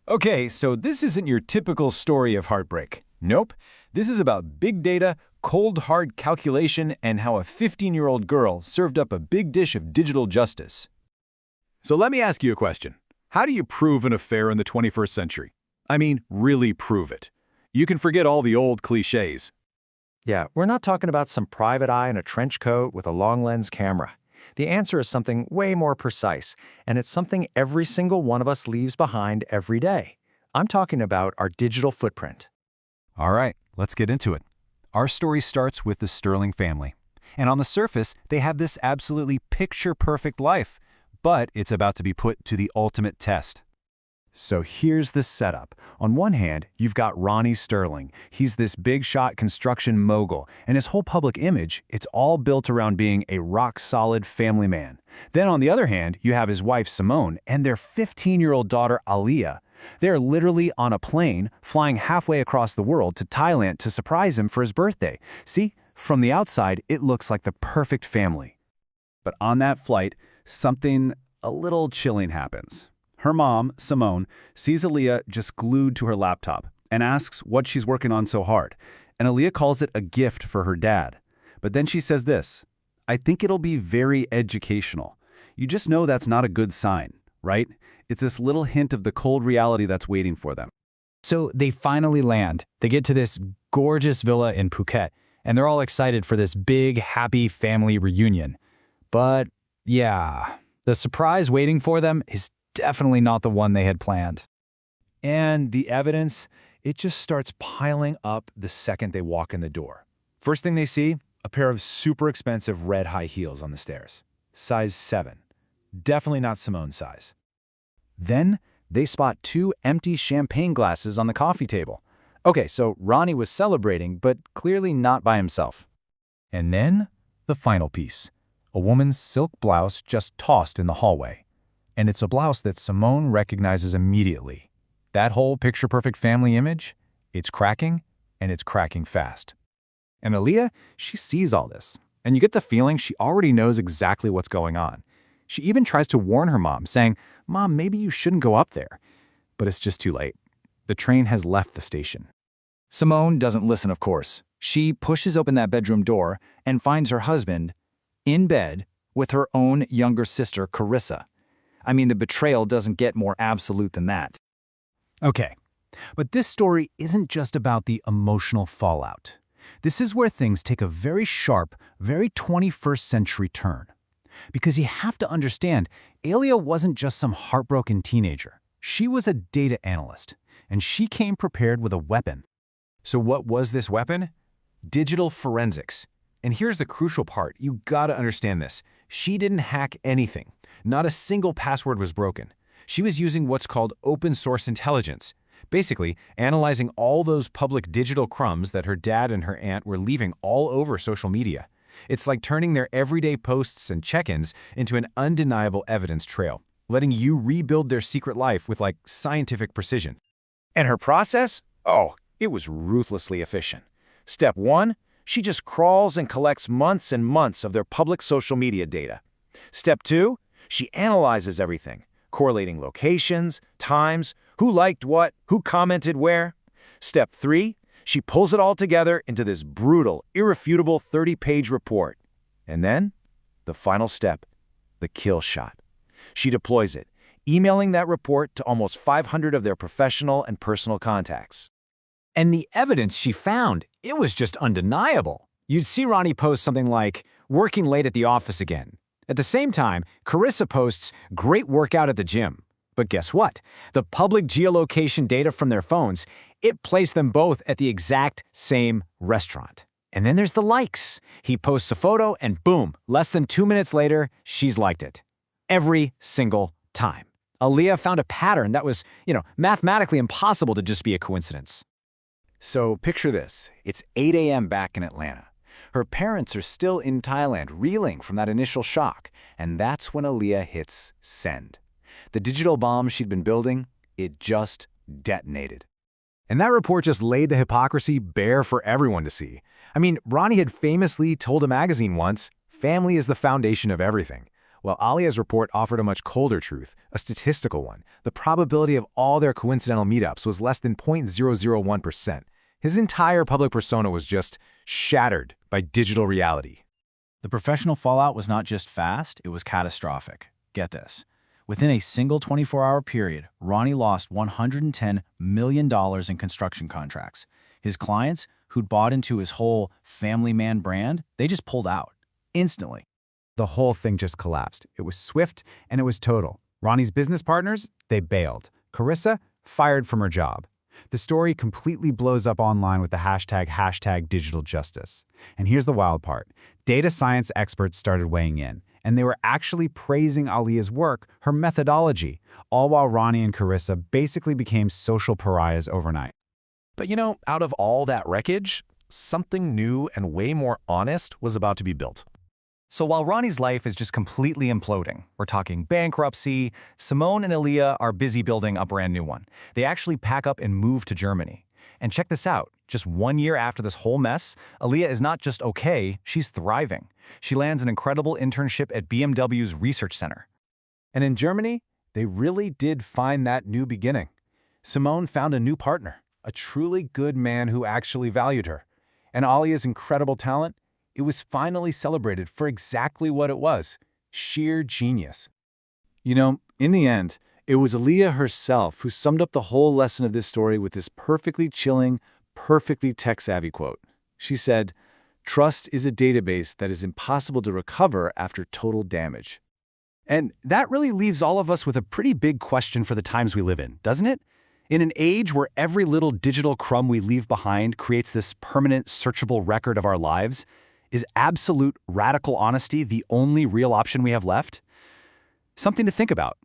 Okay, so this isn't your typical story of heartbreak. Nope. This is about big data, cold hard calculation, and how a 15-year-old girl served up a big dish of digital justice. So let me ask you a question. How do you prove an affair in the 21st century? I mean, really prove it. You can forget all the old cliches. Yeah, we're not talking about some private eye in a trench coat with a long lens camera. The answer is something way more precise, and it's something every single one of us leaves behind every day. I'm talking about our digital footprint. All right, let's get into it. Our story starts with the Sterling family. And on the surface, they have this absolutely picture-perfect life, but it's about to be put to the ultimate test. So here's the setup. On one hand, you've got Ronnie Sterling. He's this big-shot construction mogul, and his whole public image, it's all built around being a rock-solid family man. Then on the other hand, you have his wife Simone and their 15-year-old daughter Aliyah. They're literally on a plane, flying halfway across the world to Thailand to surprise him for his birthday. See, from the outside, it looks like the perfect family. But on that flight, something a little chilling happens. Her mom, Simone, sees Aliyah just glued to her laptop and asks what she's working on so hard, and Aliyah calls it a gift for her dad. But then she says this, "I think it'll be very educational." You just know that's not a good sign, right? It's this little hint of the cold reality that's waiting for them. So they finally land. They get to this gorgeous villa in Phuket, and they're all excited for this big, happy family reunion. But yeah, the surprise waiting for them is definitely not the one they had planned. And the evidence, it just starts piling up the second they walk in the door. First thing they see, a pair of super expensive red high heels on the stairs. Size 7. Definitely not Simone's size. Then they spot 2 empty champagne glasses on the coffee table. Okay, so Ronnie was celebrating, but clearly not by himself. And then the final piece. A woman's silk blouse just tossed in the hallway. And it's a blouse that Simone recognizes immediately. That whole picture-perfect family image, it's cracking, and it's cracking fast. And Aliyah, she sees all this, and you get the feeling she already knows exactly what's going on. She even tries to warn her mom, saying, "Mom, maybe you shouldn't go up there." But it's just too late. The train has left the station. Simone doesn't listen, of course. She pushes open that bedroom door and finds her husband in bed with her own younger sister, Carissa. I mean, the betrayal doesn't get more absolute than that. Okay, but this story isn't just about the emotional fallout. This is where things take a very sharp, very 21st century turn. Because you have to understand, Aliyah wasn't just some heartbroken teenager. She was a data analyst, and she came prepared with a weapon. So what was this weapon? Digital forensics. And here's the crucial part. You gotta understand this. She didn't hack anything. Not a single password was broken. She was using what's called open source intelligence, basically analyzing all those public digital crumbs that her dad and her aunt were leaving all over social media. It's like turning their everyday posts and check-ins into an undeniable evidence trail, letting you rebuild their secret life with like scientific precision. And her process? Oh, it was ruthlessly efficient. Step 1, she just crawls and collects months and months of their public social media data. Step 2, she analyzes everything, correlating locations, times, who liked what, who commented where. Step 3, she pulls it all together into this brutal, irrefutable 30-page report. And then, the final step, the kill shot. She deploys it, emailing that report to almost 500 of their professional and personal contacts. And the evidence she found, it was just undeniable. You'd see Ronnie post something like, "Working late at the office again." At the same time, Carissa posts, "Great workout at the gym." But guess what? The public geolocation data from their phones, it placed them both at the exact same restaurant. And then there's the likes. He posts a photo and boom, less than 2 minutes later, she's liked it. Every single time. Aliyah found a pattern that was, mathematically impossible to just be a coincidence. So picture this. It's 8 a.m. back in Atlanta. Her parents are still in Thailand, reeling from that initial shock, and that's when Aliyah hits send. The digital bomb she'd been building, it just detonated. And that report just laid the hypocrisy bare for everyone to see. I mean, Ronnie had famously told a magazine once, "Family is the foundation of everything." while Alia's report offered a much colder truth, a statistical one. The probability of all their coincidental meetups was less than 0.001%. His entire public persona was just shattered by digital reality. The professional fallout was not just fast, it was catastrophic. Get this. Within a single 24-hour period, Ronnie lost $110 million in construction contracts. His clients, who'd bought into his whole family man brand, they just pulled out. Instantly. The whole thing just collapsed. It was swift and it was total. Ronnie's business partners, they bailed. Carissa, fired from her job. The story completely blows up online with the hashtag digital justice. And here's the wild part. Data science experts started weighing in, and they were actually praising Alia's work, her methodology, all while Ronnie and Carissa basically became social pariahs overnight. But out of all that wreckage, something new and way more honest was about to be built. So while Ronnie's life is just completely imploding, we're talking bankruptcy, Simone and Aaliyah are busy building a brand new one. They actually pack up and move to Germany. And check this out, just 1 year after this whole mess, Aaliyah is not just okay, she's thriving. She lands an incredible internship at BMW's research center. And in Germany, they really did find that new beginning. Simone found a new partner, a truly good man who actually valued her. And Alia's incredible talent, it was finally celebrated for exactly what it was, sheer genius. In the end, it was Aaliyah herself who summed up the whole lesson of this story with this perfectly chilling, perfectly tech-savvy quote. She said, "Trust is a database that is impossible to recover after total damage." And that really leaves all of us with a pretty big question for the times we live in, doesn't it? In an age where every little digital crumb we leave behind creates this permanent, searchable record of our lives, is absolute radical honesty the only real option we have left? Something to think about.